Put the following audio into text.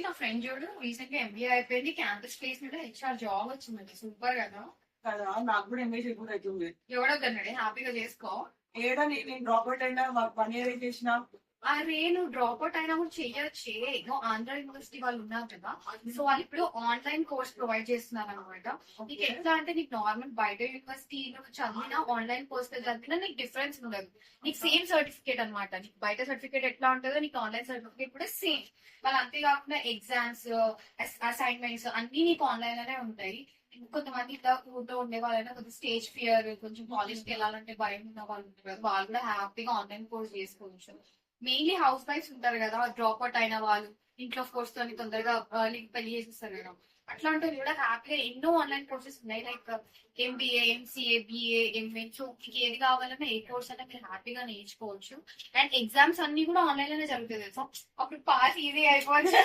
నా ఫ్రెండ్ చూడు రీసెంట్ గా ఎంబీఏ అయిపోయింది, క్యాంపస్ ప్లేస్మెంట్ హెచ్ఆర్ జాబ్ వచ్చిందండి. సూపర్ కదా. కదా నాకు కూడా ఎంబీఏ కూడా అవుతుంది. ఎవడొద్దన్నాడే, హ్యాపీగా చేసుకో. ఏడా నేను డ్రాప్ అవుట్ అయినా మాకు 1 year చేసిన. అరే నువ్వు డ్రాప్ అవుట్ అయినా కూడా చెయ్యొచ్చే. నువ్వు ఆంధ్ర యూనివర్సిటీ వాళ్ళు ఉన్నారు కదా, సో వాళ్ళు ఇప్పుడు ఆన్లైన్ కోర్స్ ప్రొవైడ్ చేస్తున్నారు అనమాట. నీకు ఎట్లా అంటే నీకు నార్మల్ బయట యూనివర్సిటీలో చదివినా ఆన్లైన్ కోర్స్ చదివినా నీకు డిఫరెన్స్ ఉండదు. నీకు సేమ్ సర్టిఫికేట్ అనమాట. నీకు బయట సర్టిఫికేట్ ఎట్లా ఉంటుందో నీకు ఆన్లైన్ సర్టిఫికేట్ కూడా సేమ్. వాళ్ళు అంతేకాకుండా ఎగ్జామ్స్, అసైన్మెంట్స్ అన్ని నీకు ఆన్లైన్ లోనే ఉంటాయి. కొంతమంది ఇట్లా ఊళ్ళో ఉండే వాళ్ళైనా కొంచెం స్టేజ్ ఫియర్, కొంచెం కాలేజ్కి వెళ్ళాలంటే భయం ఉన్న వాళ్ళు ఉంటారు కదా, వాళ్ళు కూడా హ్యాపీగా ఆన్లైన్ కోర్స్ చేసుకోవచ్చు. మెయిన్లీ హౌస్ వైఫ్స్ ఉంటారు కదా, డ్రాప్ అవుట్ అయిన వాళ్ళు, ఇంట్లో ఫోర్స్ తోని తొందరగా పెళ్లి చేసేస్తారు కదా, అట్లాంటివి కూడా హ్యాపీగా ఎన్నో ఆన్లైన్ కోర్సెస్ ఉన్నాయి. Like MBA, MCA, BA, MA. So మీకు ఏది కావాలన్నా ఏ కోర్స్ అయినా మీరు హ్యాపీగా నేర్చుకోవచ్చు. అండ్ ఎగ్జామ్స్ అన్ని కూడా ఆన్లైన్ లోనే జరుగుతుంది. సో అప్పుడు పాస్ ఈజీ అయిపోవచ్చు.